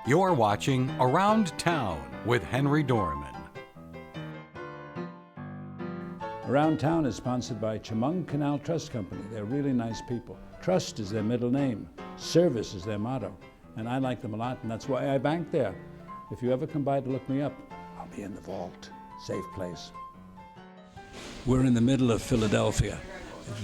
You're watching Around Town with Henry Dormann. Around Town is sponsored by Chemung Canal Trust Company. They're really nice people. Trust is their middle name. Service is their motto. And I like them a lot, and that's why I bank there. If you ever come by to look me up, I'll be in the vault. Safe place. We're in the middle of Philadelphia.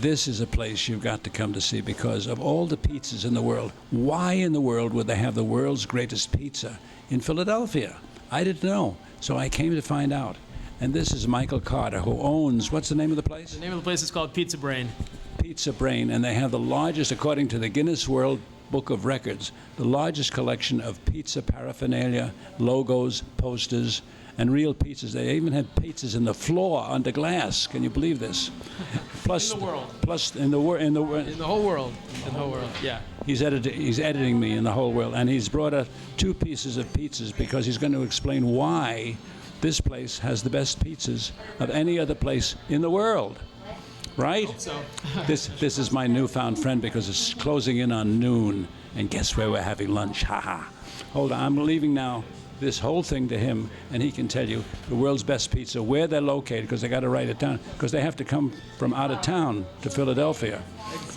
This is a place you've got to come to see because of all the pizzas in the world. Why in the world would they have the world's greatest pizza in Philadelphia? I didn't know, so I came to find out. And this is Michael Carter, who owns, what's the name of the place? The name of the place is called Pizza Brain. Pizza Brain, and they have the largest, according to the Guinness World Book of Records, the largest collection of pizza paraphernalia, logos, posters, and real pizzas. They even have pizzas in the floor under glass. Can you believe this? Plus, in the world. Plus, in the whole world. In the whole world. Yeah. He's editing me in the whole world, and he's brought us 2 pieces of pizzas because he's going to explain why this place has the best pizzas of any other place in the world. Right? I hope so. This is my newfound friend because it's closing in on noon, and guess where we're having lunch? Ha. Hold on, I'm leaving now this whole thing to him, and he can tell you the world's best pizza, where they're located, because they got to write it down, because they have to come from out of town to Philadelphia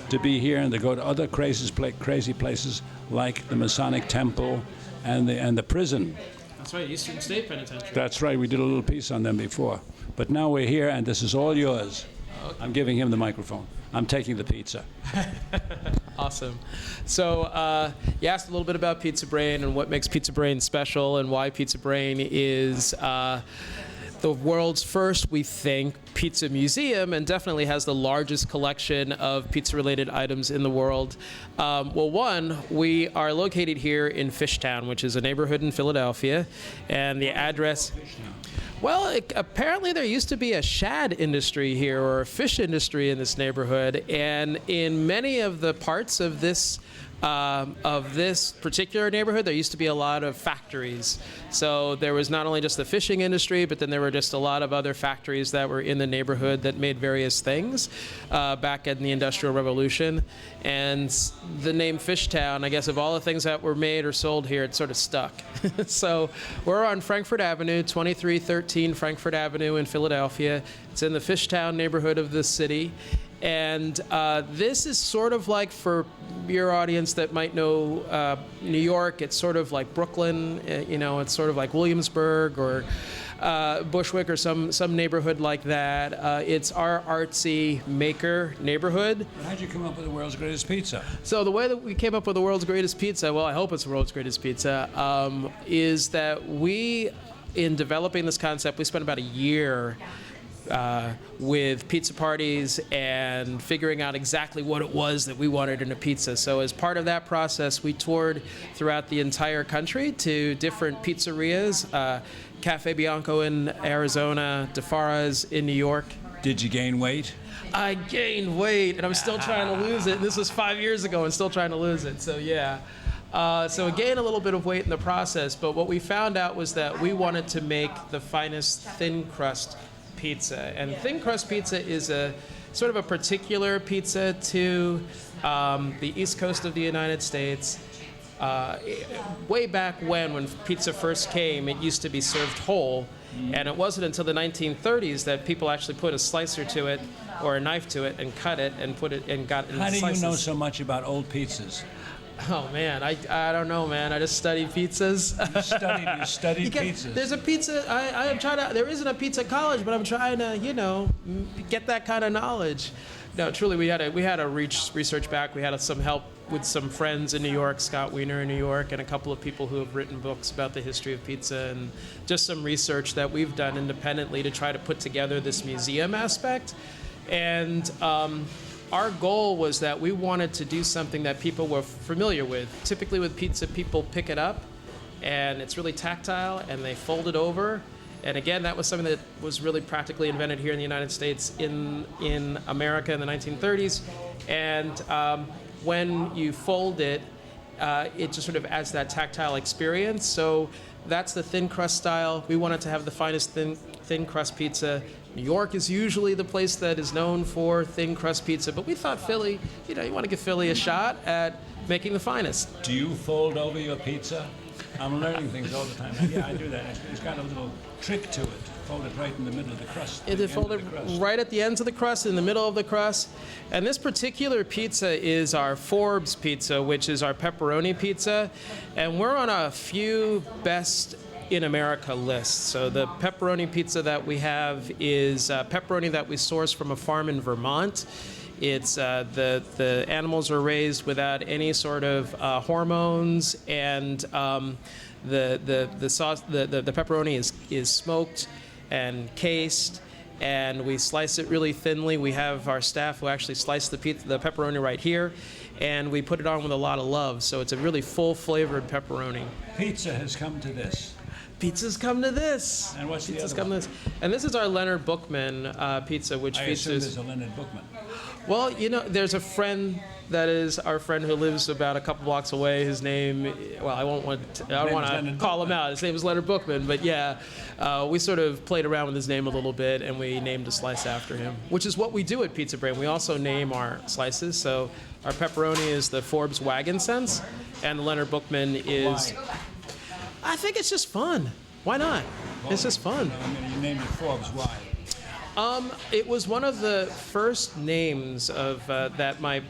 to be here, and to go to other crazy places like the Masonic Temple and the prison. That's right, Eastern State Penitentiary. That's right, we did a little piece on them before. But now we're here, and this is all yours. Okay. I'm giving him the microphone. I'm taking the pizza. Awesome. So you asked a little bit about Pizza Brain and what makes Pizza Brain special and why Pizza Brain is the world's first, we think, pizza museum, and definitely has the largest collection of pizza-related items in the world. Well, one, we are located here in Fishtown, which is a neighborhood in Philadelphia, and the address... Well, apparently there used to be a shad industry here, or a fish industry in this neighborhood, and in many of the parts of this particular neighborhood, there used to be a lot of factories. So there was not only just the fishing industry, but then there were just a lot of other factories that were in the neighborhood that made various things back in the Industrial Revolution. And the name Fishtown, I guess, of all the things that were made or sold here, it sort of stuck. So we're on Frankfort Avenue, 2313 Frankfort Avenue in Philadelphia. It's in the Fishtown neighborhood of the city. And this is sort of like, for your audience that might know New York, it's sort of like Brooklyn, it's sort of like Williamsburg or Bushwick or some neighborhood like that. It's our artsy maker neighborhood. How'd you come up with the world's greatest pizza? So the way that we came up with the world's greatest pizza, well, I hope it's the world's greatest pizza, is that we, in developing this concept, we spent about a year with pizza parties and figuring out exactly what it was that we wanted in a pizza. So as part of that process, we toured throughout the entire country to different pizzerias, Cafe Bianco in Arizona, DeFara's in New York. Did you gain weight? I gained weight, and I'm still trying to lose it. This was 5 years ago and still trying to lose it, so yeah. So I gained a little bit of weight in the process, but what we found out was that we wanted to make the finest thin crust pizza. And thin crust pizza is a sort of a particular pizza to the East Coast of the United States. Way back when pizza first came, it used to be served whole, and it wasn't until the 1930s that people actually put a slicer to it or a knife to it and cut it and put it and got it in slices. How do you know so much about old pizzas? Oh man, I don't know, man. I just studied pizzas. You studied pizzas. There's a pizza. I'm trying to. There isn't a pizza college, but I'm trying to, get that kind of knowledge. No, truly, we had a research back. We had some help with some friends in New York, Scott Wiener in New York, and a couple of people who have written books about the history of pizza, and just some research that we've done independently to try to put together this museum aspect. And our goal was that we wanted to do something that people were familiar with. Typically with pizza, people pick it up, and it's really tactile, and they fold it over. And again, that was something that was really practically invented here in the United States in America in the 1930s. And when you fold it, it just sort of adds that tactile experience. So that's the thin crust style. We wanted to have the finest thin crust pizza. New York is usually the place that is known for thin crust pizza, but we thought Philly, you want to give Philly a shot at making the finest. Do you fold over your pizza? I'm learning things all the time. Yeah, I do that. It's got a little trick to it. Fold it right in the middle of the crust. It is folded right at the ends of the crust, in the middle of the crust. And this particular pizza is our Forbes pizza, which is our pepperoni pizza. And we're on a few best in America lists. So the pepperoni pizza that we have is pepperoni that we source from a farm in Vermont. It's the animals are raised without any sort of hormones, and the sauce, the pepperoni is smoked and cased, and we slice it really thinly. We have our staff who actually slice the pepperoni right here, and we put it on with a lot of love. So it's a really full-flavored pepperoni. Pizza has come to this. Pizza's come to this. And what's Pizza's the other come one? to this. And this is our Leonard Bookman pizza, which I features. assume there's a Leonard Bookman. Well, you know, there's a friend that is our friend who lives about a couple blocks away. His name, well, I don't want to call him out. His name is Leonard Bookman, but yeah, we sort of played around with his name a little bit, and we named a slice after him, which is what we do at Pizza Brain. We also name our slices. So our pepperoni is the Forbes Wagon Sense, and the Leonard Bookman is. Why? I think it's just fun. Why not? It's just fun. I mean, you named it Forbes. Why? It was one of the first names of that my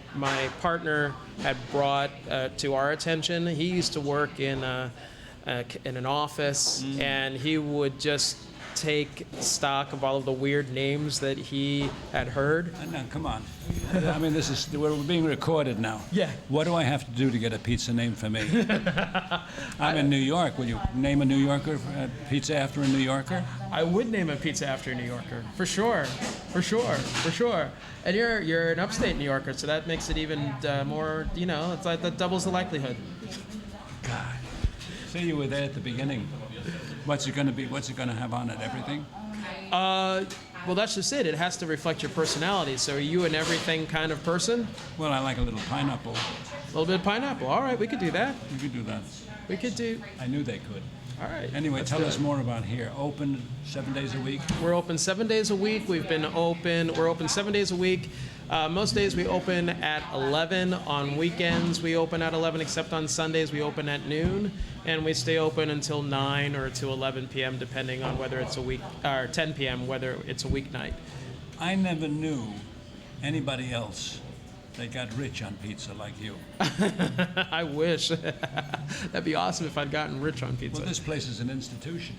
partner had brought to our attention. He used to work in an office, and he would just take stock of all of the weird names that he had heard. No, come on. I mean, we're being recorded now. Yeah. What do I have to do to get a pizza named for me? I'm in New York. Will you name a New Yorker, a pizza after a New Yorker? I would name a pizza after a New Yorker, for sure. And you're an upstate New Yorker, so that makes it even more. You know, it's like that doubles the likelihood. God. See, you were there at the beginning. What's it going to be? What's it going to have on it? Everything? Well, that's just it. It has to reflect your personality. So are you an everything kind of person? Well, I like a little pineapple. A little bit of pineapple. All right, we could do that. You could do that. We could do. I knew they could. All right. Anyway, let's tell do us it. more about here. Open 7 days a week? We're open 7 days a week. We're open 7 days a week. Most days we open at 11. On weekends we open at 11, except on Sundays we open at noon. And we stay open until 9 or to 11 p.m. depending on whether it's a week, or 10 p.m. whether it's a weeknight. I never knew anybody else that got rich on pizza like you. I wish. That'd be awesome if I'd gotten rich on pizza. Well, this place is an institution.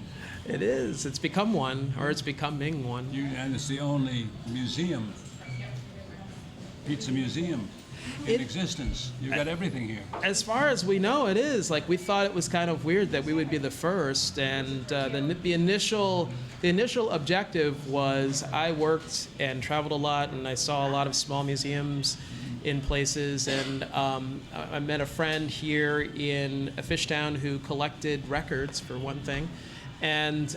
It is. It's become one, or it's becoming one. And it's the only museum, pizza museum in existence. You've got everything here. As far as we know, it is. Like, we thought it was kind of weird that we would be the first, and the initial objective was I worked and traveled a lot, and I saw a lot of small museums in places, and I met a friend here in Fishtown who collected records, for one thing, and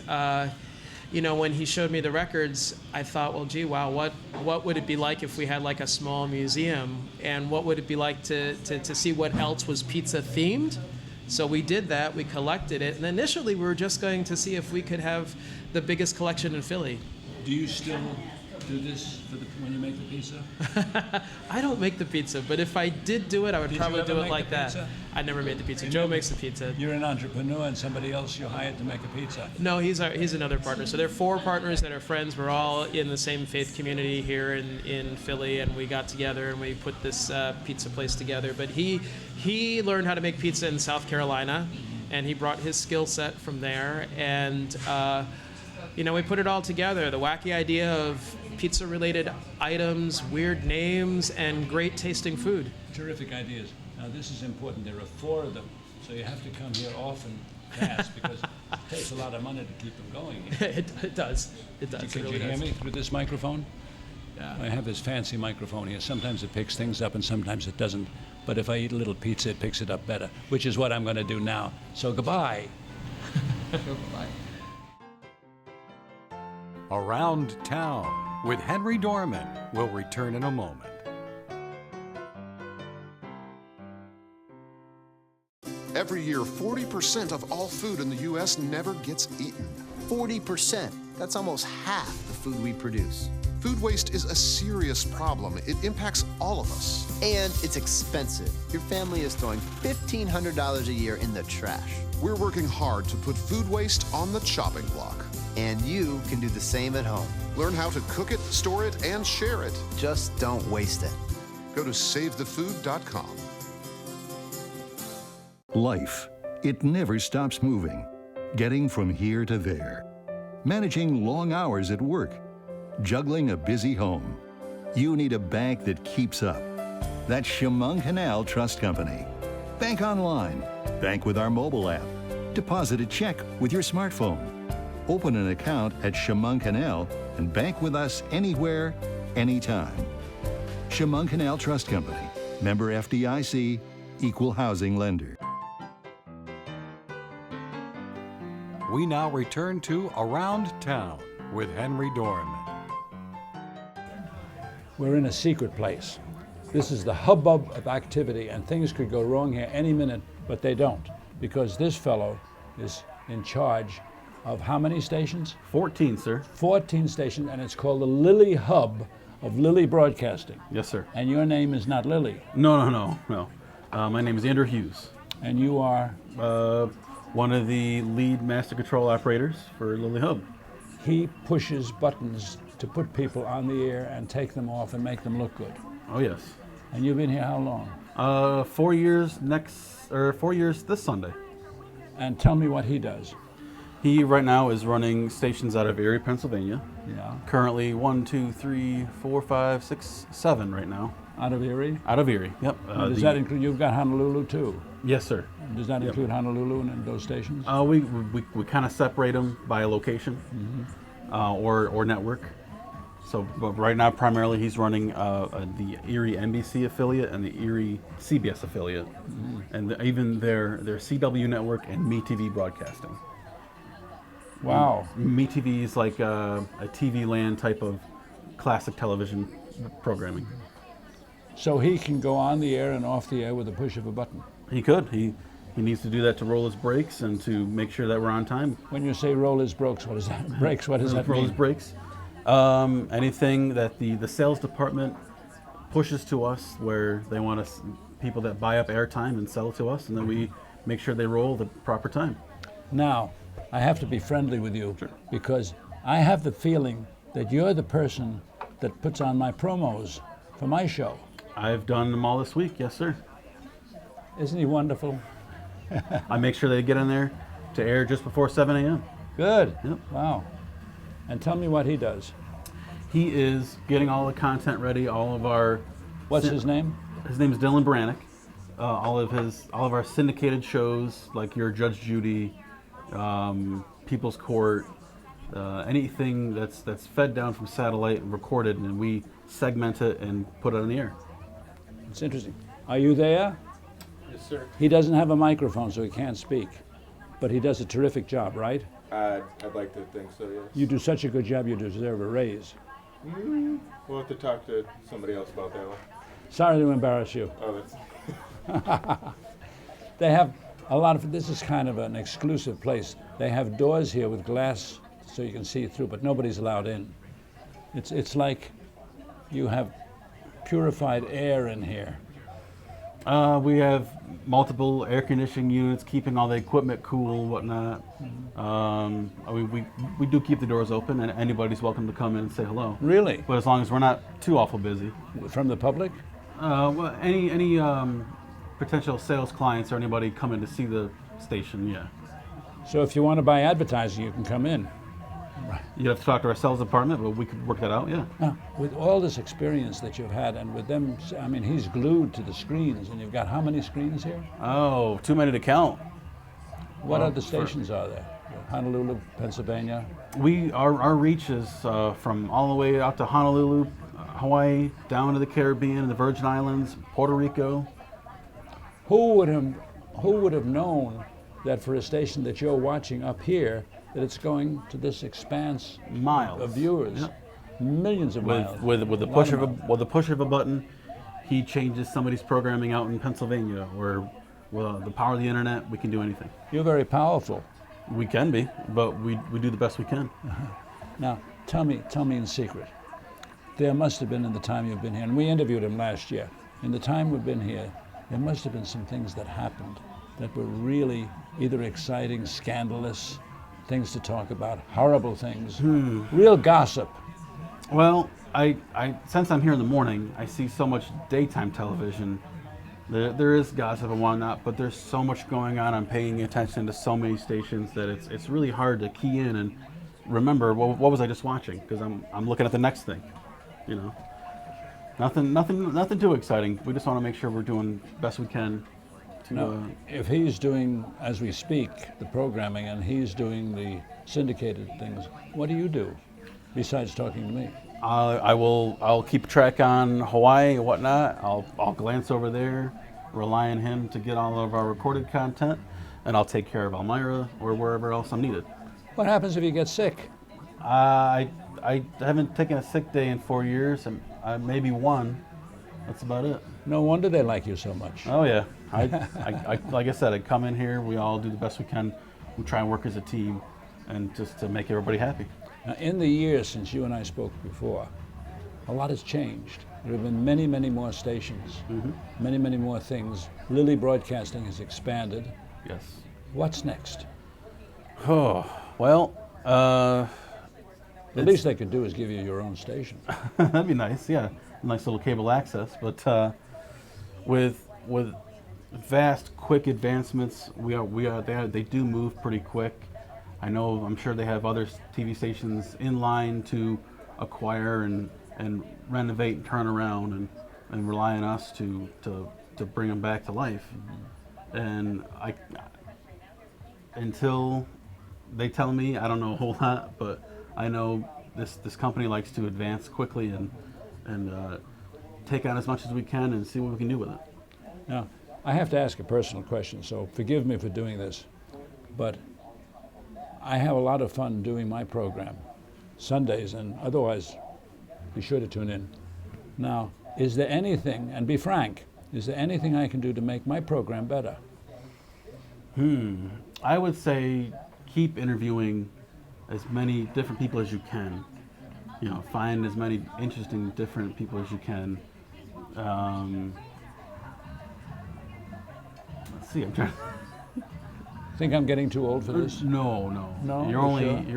you know, when he showed me the records, I thought, well, gee, wow, what would it be like if we had like a small museum, and what would it be like to see what else was pizza themed? So we did that, we collected it, and initially we were just going to see if we could have the biggest collection in Philly. Do you still do this when you make the pizza? I don't make the pizza, but if I did do it, I would Did probably you ever do it make like the that. pizza? I never made the pizza. Joe makes the pizza. You're an entrepreneur, and somebody else you hired to make a pizza. No, he's another partner. So there are 4 partners that are friends. We're all in the same faith community here in Philly, and we got together and we put this pizza place together. But he learned how to make pizza in South Carolina, and he brought his skill set from there. And you know, we put it all together. The wacky idea of pizza-related items, weird names, and great tasting food. Terrific ideas. Now, this is important. There are 4 of them, so you have to come here often to ask, because it takes a lot of money to keep them going. It does. It does. Could It you really hear does. me through this microphone? Yeah. I have this fancy microphone here. Sometimes it picks things up and sometimes it doesn't. But if I eat a little pizza, it picks it up better, which is what I'm going to do now. So goodbye. Bye. Around Town with Henry Dormann will return in a moment. Every year, 40% of all food in the U.S. never gets eaten. 40%. That's almost half the food we produce. Food waste is a serious problem. It impacts all of us. And it's expensive. Your family is throwing $1,500 a year in the trash. We're working hard to put food waste on the chopping block. And you can do the same at home. Learn how to cook it, store it, and share it. Just don't waste it. Go to savethefood.com. Life, it never stops moving. Getting from here to there. Managing long hours at work. Juggling a busy home. You need a bank that keeps up. That's Chemung Canal Trust Company. Bank online. Bank with our mobile app. Deposit a check with your smartphone. Open an account at Chemung Canal and bank with us anywhere, anytime. Chemung Canal Trust Company. Member FDIC. Equal housing lender. We now return to Around Town with Henry Dormann. We're in a secret place. This is the hubbub of activity, and things could go wrong here any minute, but they don't, because this fellow is in charge of how many stations? 14, sir. 14 stations, and it's called the LillyHub of Lilly Broadcasting. Yes, sir. And your name is not Lilly. No. My name is Andrew Hughes. And you are? One of the lead master control operators for LillyHub. He pushes buttons to put people on the air and take them off and make them look good. Oh, yes. And you've been here how long? 4 years 4 years this Sunday. And tell me what he does. He right now is running stations out of Erie, Pennsylvania. Yeah. Currently 1, 2, 3, 4, 5, 6, 7 right now. Out of Erie? Out of Erie, yep. Does that include, you've got Honolulu too? Yes, sir. Does that include Honolulu and those stations? We kind of separate them by location or network. So but right now, primarily, he's running the Erie NBC affiliate and the Erie CBS affiliate, and even their CW network and MeTV Broadcasting. Wow. MeTV is like a TV land type of classic television programming. So he can go on the air and off the air with a push of a button? He could. He needs to do that to roll his brakes and to make sure that we're on time. When you say roll his brakes, what does that brakes? What does that roll mean? his brakes. Anything that the sales department pushes to us where they want us, people that buy up airtime and sell it to us, and then we make sure they roll the proper time. Now, I have to be friendly with you because I have the feeling that you're the person that puts on my promos for my show. I've done them all this week, yes, sir. Isn't he wonderful? I make sure they get in there to air just before 7 a.m. Good. Yep. Wow. And tell me what he does. He is getting all the content ready. All of our What's his name? His name is Baranyk. All of our syndicated shows like Your Judge Judy, People's Court, anything that's fed down from satellite and recorded, and we segment it and put it on the air. It's interesting. Are you there? Yes, sir. He doesn't have a microphone, so he can't speak, but he does a terrific job, right? I'd like to think so, yes. You do such a good job, you deserve a raise. We'll have to talk to somebody else about that one. Sorry to embarrass you. Oh, that's... They have a lot of, this is kind of an exclusive place. They have doors here with glass so you can see through, but nobody's allowed in. It's like you have purified air in here. We have multiple air conditioning units, keeping all the equipment cool and whatnot. We do keep the doors open, and anybody's welcome to come in and say hello. Really? But as long as we're not too awful busy. From the public? Well, any potential sales clients or anybody coming to see the station, yeah. So if you want to buy advertising, you can come in. You'd have to talk to our sales department, but we could work that out, yeah. Now, with all this experience that you've had, and with them, I mean, he's glued to the screens, and you've got how many screens here? Oh, too many to count. What other stations are there? Honolulu, Pennsylvania? Our reach is from all the way out to Honolulu, Hawaii, down to the Caribbean, the Virgin Islands, Puerto Rico. Who would have known that for a station that you're watching up here, that it's going to this expanse Miles of viewers, millions of miles. With the push of a button, he changes somebody's programming out in Pennsylvania, or the power of the internet, we can do anything. You're very powerful. We can be, but we do the best we can. Now, tell me in secret, there must have been in the time you've been here, and we interviewed him last year, in the time we've been here, there must have been some things that happened that were really either exciting, scandalous, things to talk about, horrible things, real gossip. Well, I since I'm here in the morning, I see so much daytime television. There is gossip and whatnot, but there's so much going on. I'm paying attention to so many stations that it's really hard to key in and remember what was I just watching, because I'm looking at the next thing, you know. Nothing too exciting. We just want to make sure we're doing the best we can. If he's doing, as we speak, the programming, and he's doing the syndicated things, what do you do besides talking to me? I'll keep track on Hawaii and whatnot. I'll glance over there, rely on him to get all of our recorded content, and I'll take care of Elmira or wherever else I'm needed. What happens if you get sick? I haven't taken a sick day in 4 years, and maybe one. That's about it. No wonder they like you so much. Oh yeah, I like I said, I come in here. We all do the best we can. We try and work as a team, and just to make everybody happy. Now, in the years since you and I spoke before, a lot has changed. There have been many, many more stations, many, many more things. Lilly Broadcasting has expanded. Yes. What's next? Oh, well, The least they could do is give you your own station. that'd be nice, yeah. Nice little cable access, but with vast, quick advancements, they do move pretty quick. I'm sure they have other TV stations in line to acquire and renovate and turn around and rely on us to bring them back to life. And until they tell me, I don't know a whole lot, but I know this company likes to advance quickly and take on as much as we can and see what we can do with it. Now, I have to ask a personal question, so forgive me for doing this, but I have a lot of fun doing my program Sundays, and otherwise be sure to tune in. Now, is there anything, and be frank, is there anything I can do to make my program better? I would say keep interviewing as many different people as you can. You know, find as many interesting, different people as you can. Let's see. I'm trying. Think I'm getting too old for this? No. No? You're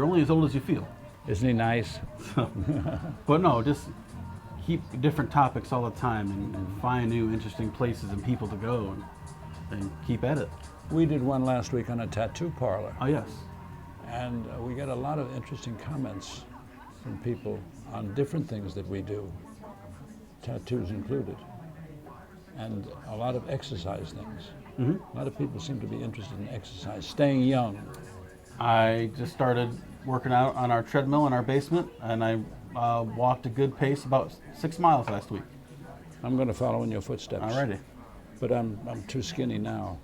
only as old as you feel. Isn't he nice? But no, just keep different topics all the time and find new, interesting places and people to go and keep at it. We did one last week on a tattoo parlor. Oh yes. And we got a lot of interesting comments from people on different things that we do, tattoos included, and a lot of exercise things. A lot of people seem to be interested in exercise, staying young. I just started working out on our treadmill in our basement, and I walked a good pace, about 6 miles last week. I'm going to follow in your footsteps. Alrighty. But I'm too skinny now.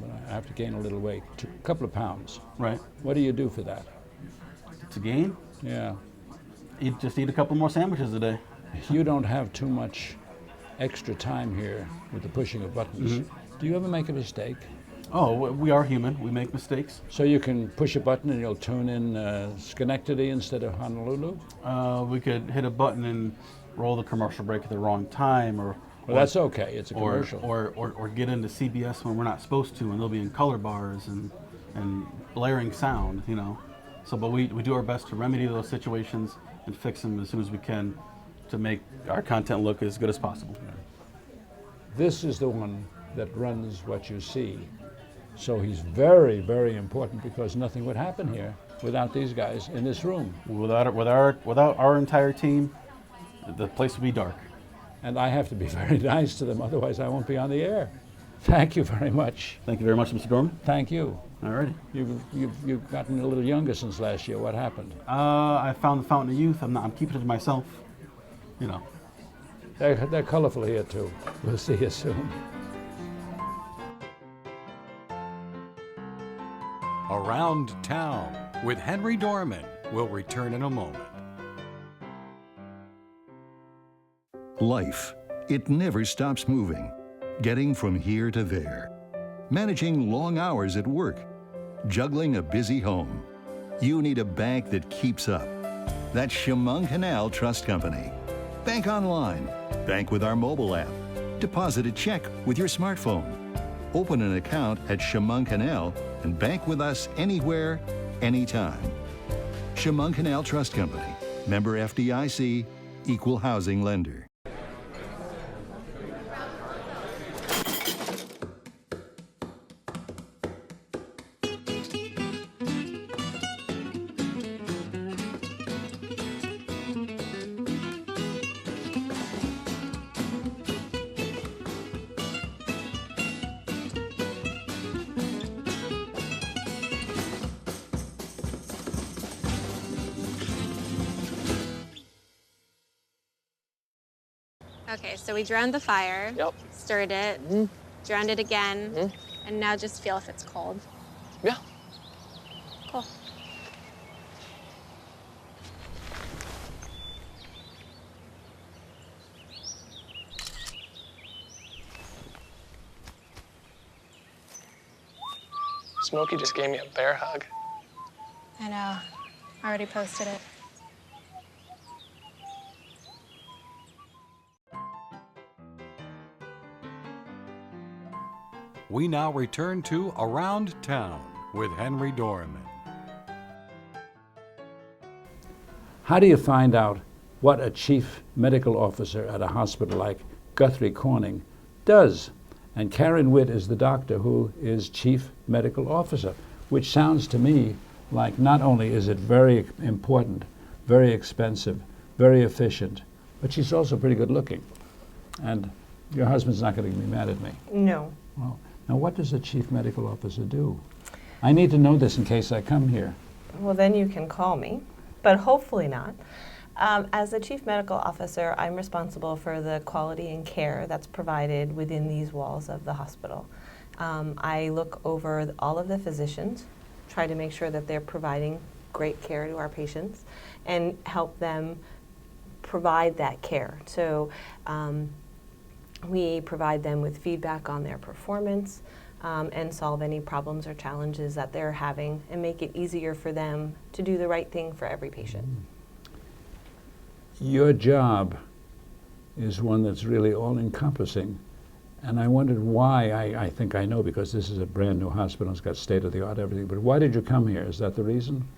But I have to gain a little weight, a couple of pounds. Right. What do you do for that? To gain? Yeah. Just eat a couple more sandwiches a day. You don't have too much extra time here with the pushing of buttons. Do you ever make a mistake? Oh, we are human. We make mistakes. So you can push a button and you'll tune in Schenectady instead of Honolulu? We could hit a button and roll the commercial break at the wrong time, or well, that's okay. It's a commercial. Or get into CBS when we're not supposed to, and they'll be in color bars and blaring sound, you know. So, but we do our best to remedy those situations and fix them as soon as we can to make our content look as good as possible. This is the one that runs what you see. So he's very, very important, because nothing would happen here without these guys in this room. Without our entire team, the place would be dark. And I have to be very nice to them, otherwise I won't be on the air. Thank you very much. Thank you very much, Mr. Dormann. Thank you. All righty. You've gotten a little younger since last year. What happened? I found the fountain of youth. I'm keeping it to myself. You know. They're colorful here too. We'll see you soon. Around Town with Henry Dormann will return in a moment. Life, it never stops moving. Getting from here to there. Managing long hours at work. Juggling a busy home. You need a bank that keeps up. That's Chemung Canal Trust Company. Bank online. Bank with our mobile app. Deposit a check with your smartphone. Open an account at Chemung Canal and bank with us anywhere, anytime. Chemung Canal Trust Company. Member FDIC. Equal housing lender. Okay, so we drowned the fire, stirred it, drowned it again, and now just feel if it's cold. Yeah. Cool. Smokey just gave me a bear hug. I know. I already posted it. We now return to Around Town with Henry Dormann. How do you find out what a chief medical officer at a hospital like Guthrie Corning does? And Karin Witt is the doctor who is chief medical officer, which sounds to me like not only is it very important, very expensive, very efficient, but she's also pretty good looking. And your husband's not going to be mad at me. No. Well, now what does a chief medical officer do? I need to know this in case I come here. Well, then you can call me, but hopefully not. As the chief medical officer, I'm responsible for the quality and care that's provided within these walls of the hospital. I look over all of the physicians, try to make sure that they're providing great care to our patients, and help them provide that care. So we provide them with feedback on their performance and solve any problems or challenges that they're having and make it easier for them to do the right thing for every patient. Your job is one that's really all-encompassing, and I wondered why. I think I know, because this is a brand new hospital, it's got state-of-the-art everything, but why did you come here? Is that the reason?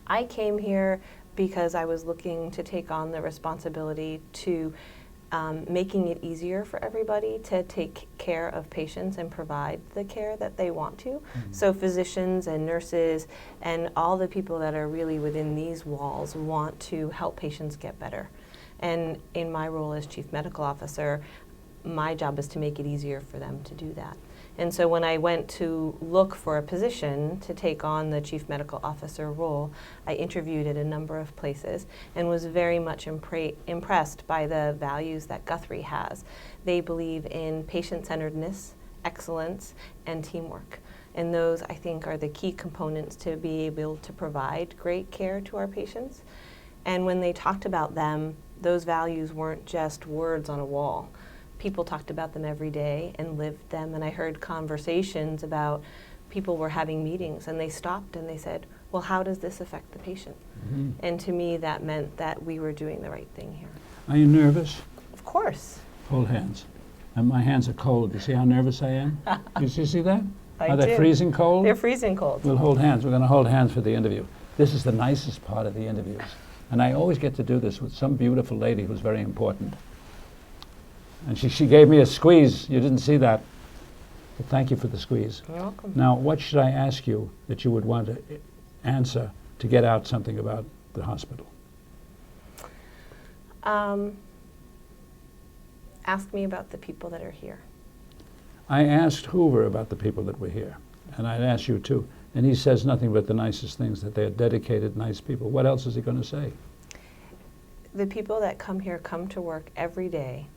I came here because I was looking to take on the responsibility to making it easier for everybody to take care of patients and provide the care that they want to. So physicians and nurses and all the people that are really within these walls want to help patients get better. And in my role as chief medical officer, my job is to make it easier for them to do that. And so when I went to look for a position to take on the chief medical officer role, I interviewed at a number of places and was very much impressed by the values that Guthrie has. They believe in patient-centeredness, excellence, and teamwork. And those, I think, are the key components to be able to provide great care to our patients. And when they talked about them, those values weren't just words on a wall. People talked about them every day and lived them, and I heard conversations about people were having meetings and they stopped and they said, well, how does this affect the patient? And to me that meant that we were doing the right thing here. Are you nervous? Of course. Hold hands. And my hands are cold. You see how nervous I am? You see that? I Are they do. freezing cold? They're freezing cold. We'll hold hands. We're going to hold hands for the interview. This is the nicest part of the interviews. And I always get to do this with some beautiful lady who's very important. And she gave me a squeeze. You didn't see that. But thank you for the squeeze. You're welcome. Now, what should I ask you that you would want to answer to get out something about the hospital? Ask me about the people that are here. I asked Hoover about the people that were here, and I'd ask you too. And he says nothing but the nicest things, that they're dedicated, nice people. What else is he going to say? The people that come here come to work every day,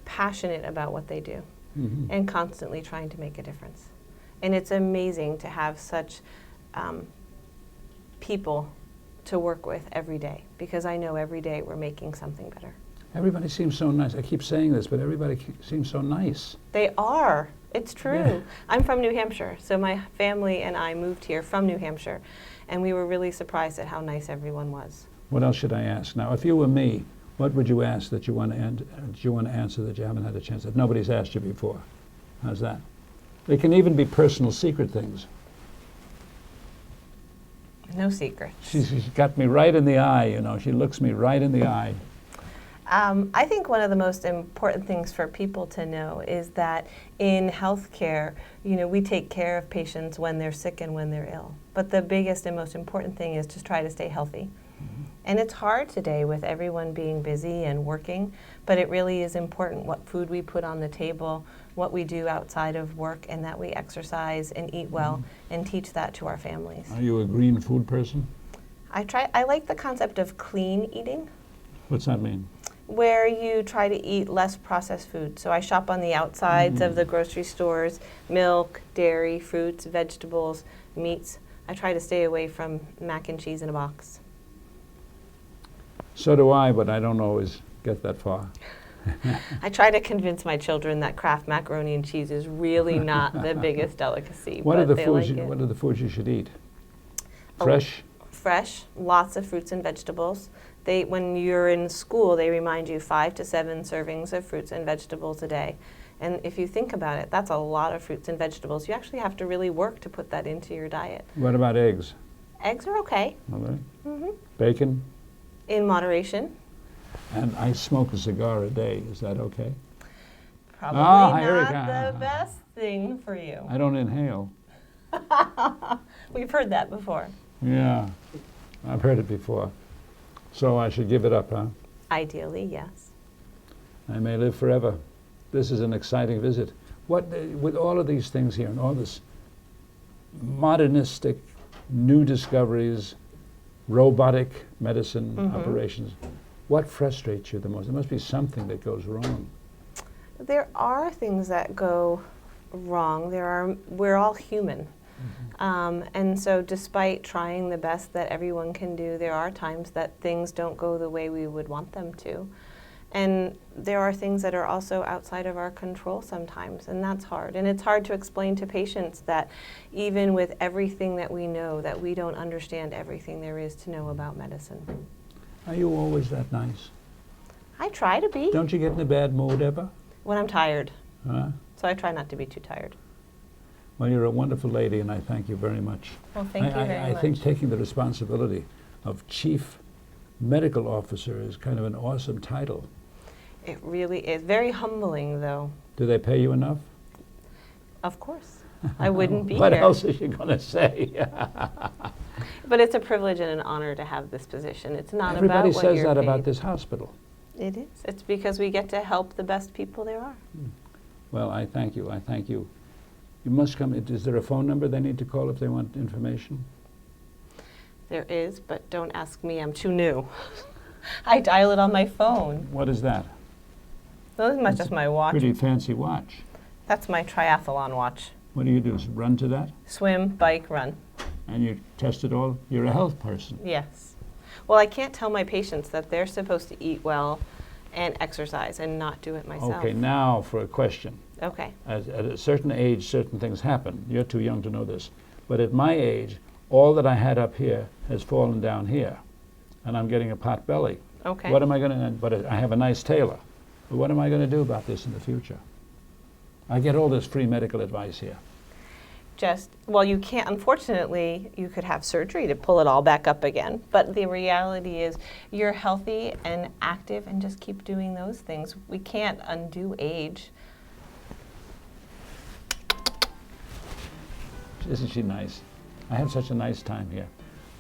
passionate about what they do, and constantly trying to make a difference. And it's amazing to have such people to work with every day, because I know every day we're making something better. Everybody seems so nice. I keep saying this, but everybody seems so nice. They are. It's true. Yeah. I'm from New Hampshire, so my family and I moved here from New Hampshire, and we were really surprised at how nice everyone was. What else should I ask? Now, if you were me, What would you ask that you want to answer that you haven't had a chance, that nobody's asked you before? How's that? They can even be personal secret things. No secrets. She's got me right in the eye, you know. She looks me right in the eye. I think one of the most important things for people to know is that in healthcare, you know, we take care of patients when they're sick and when they're ill. But the biggest and most important thing is to try to stay healthy. And it's hard today with everyone being busy and working, but it really is important what food we put on the table, what we do outside of work, and that we exercise and eat well and teach that to our families. Are you a green food person? I like the concept of clean eating. What's that mean? Where you try to eat less processed food. So I shop on the outsides of the grocery stores, milk, dairy, fruits, vegetables, meats. I try to stay away from mac and cheese in a box. So do I, but I don't always get that far. I try to convince my children that Kraft macaroni and cheese is really not the biggest delicacy. What are the foods you should eat? Fresh? Fresh, lots of fruits and vegetables. When you're in school, they remind you 5 to 7 servings of fruits and vegetables a day. And if you think about it, that's a lot of fruits and vegetables. You actually have to really work to put that into your diet. What about eggs? Eggs are okay. All right. Bacon? In moderation. And I smoke a cigar a day. Is that okay? Probably not the best thing for you. I don't inhale. We've heard that before. Yeah, I've heard it before. So I should give it up, huh? Ideally, yes. I may live forever. This is an exciting visit. With all of these things here and all this modernistic new discoveries, robotic medicine operations, what frustrates you the most? There must be something that goes wrong. There are things that go wrong. We're all human. And so despite trying the best that everyone can do, there are times that things don't go the way we would want them to. And there are things that are also outside of our control sometimes, and that's hard. And it's hard to explain to patients that even with everything that we know, that we don't understand everything there is to know about medicine. Are you always that nice? I try to be. Don't you get in a bad mood ever? When I'm tired. Huh? So I try not to be too tired. Well, you're a wonderful lady, and I thank you very much. Well, thank you very much. I think taking the responsibility of Chief Medical Officer is kind of an awesome title. It really is. Very humbling, though. Do they pay you enough? Of course. I wouldn't be What here. What else is she going to say? But it's a privilege and an honor to have this position. It's not Everybody about what says you're that paid. about this hospital. It is. It's because we get to help the best people there are. Well, I thank you. I thank you. You must come. Is there a phone number they need to call if they want information? There is, but don't ask me. I'm too new. I dial it on my phone. What is that? Well, this is just my watch. Pretty fancy watch. That's my triathlon watch. What do you do? Run to that? Swim, bike, run. And you test it all? You're a health person. Yes. Well, I can't tell my patients that they're supposed to eat well and exercise and not do it myself. Okay, now for a question. Okay. At a certain age, certain things happen. You're too young to know this. But at my age, all that I had up here has fallen down here. And I'm getting a pot belly. Okay. What am I going to, but I have a nice tailor. But what am I going to do about this in the future? I get all this free medical advice here. Well, you can't, unfortunately, you could have surgery to pull it all back up again. But the reality is you're healthy and active and just keep doing those things. We can't undo age. Isn't she nice? I have such a nice time here.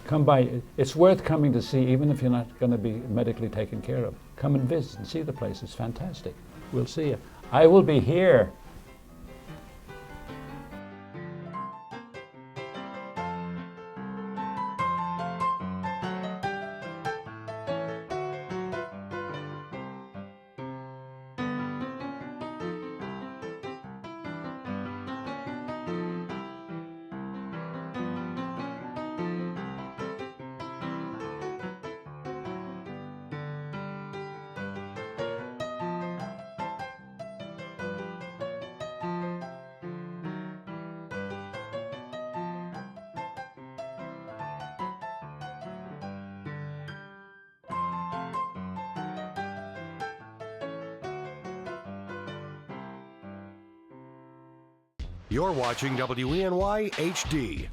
Come by. It's worth coming to see, even if you're not going to be medically taken care of. Come and visit and see the place. It's fantastic. We'll see you. I will be here. You're watching WENY HD.